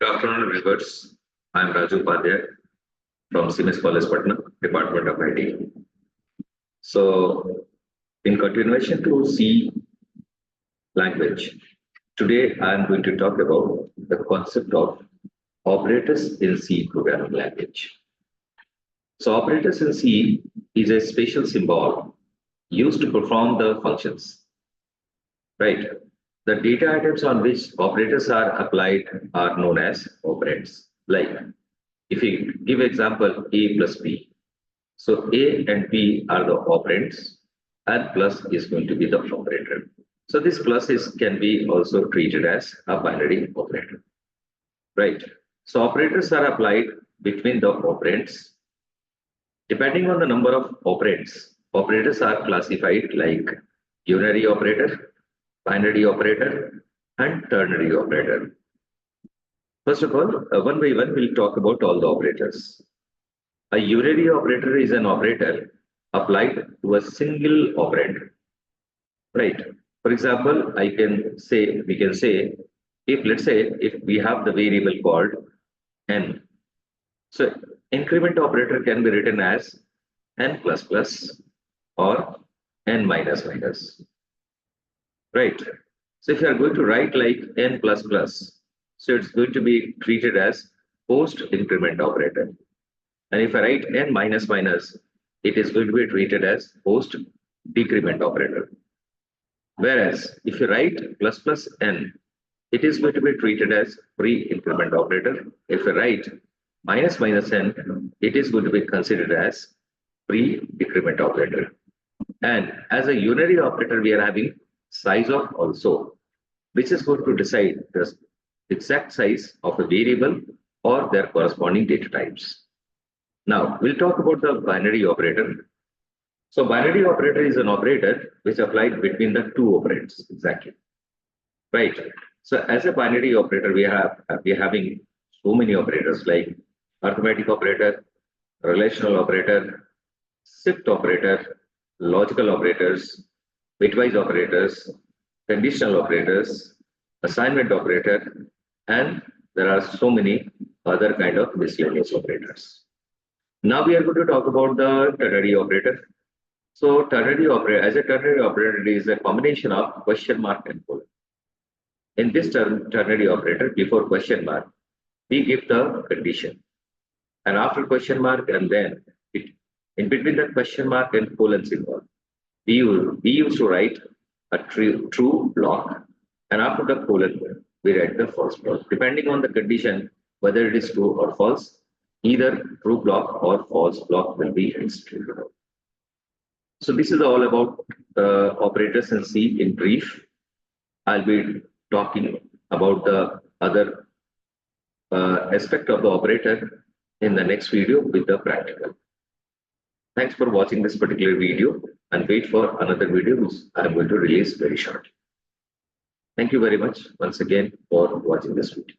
Good afternoon, viewers. I am Raju Upadhyay from CIMAGE College, Patna, Department of IT. So, in continuation to C language, today I am going to talk about the concept of operators in C programming language. So, operators in C is a special symbol used to perform the functions, right? The data items on which operators are applied are known as operands. Like, if we give example A plus B, so A and B are the operands, and plus is going to be the operator. So this plus can be also treated as a binary operator, right? So operators are applied between the operands. Depending on the number of operands, operators are classified like unary operator, binary operator, and ternary operator. First of all, one by one, we'll talk about all the operators. A unary operator is an operator applied to a single operand, right? For example, we can say, if we have the variable called n, so increment operator can be written as n plus plus or n minus minus. Right. So if you are going to write like n plus plus, so it's going to be treated as post increment operator. And if I write n minus minus, it is going to be treated as post decrement operator. Whereas if you write plus plus n, it is going to be treated as pre-increment operator. If you write minus minus n, it is going to be considered as pre-decrement operator. And as a unary operator, we are having size of also, which is going to decide the exact size of a variable or their corresponding data types. Now, we'll talk about the binary operator. So binary operator is an operator which applied between the two operands, exactly. Right. So as a binary operator, we are having so many operators like arithmetic operator, relational operator, shift operator, logical operators, bitwise operators, conditional operators, assignment operator, and there are so many other kind of miscellaneous operators. Now we are going to talk about the ternary operator. So ternary operator, as a ternary operator, it is a combination of question mark and colon. In this ternary operator, before question mark, we give the condition, and after question mark, and then in between the question mark and colon symbol, we used to write a true block, and after the colon, we write the false block. Depending on the condition, whether it is true or false, either true block or false block will be executed. So this is all about operators in C in brief. I'll be talking about the other aspect of the operator in the next video with the practical. Thanks for watching this particular video, and wait for another video which I am going to release very shortly. Thank you very much once again for watching this video.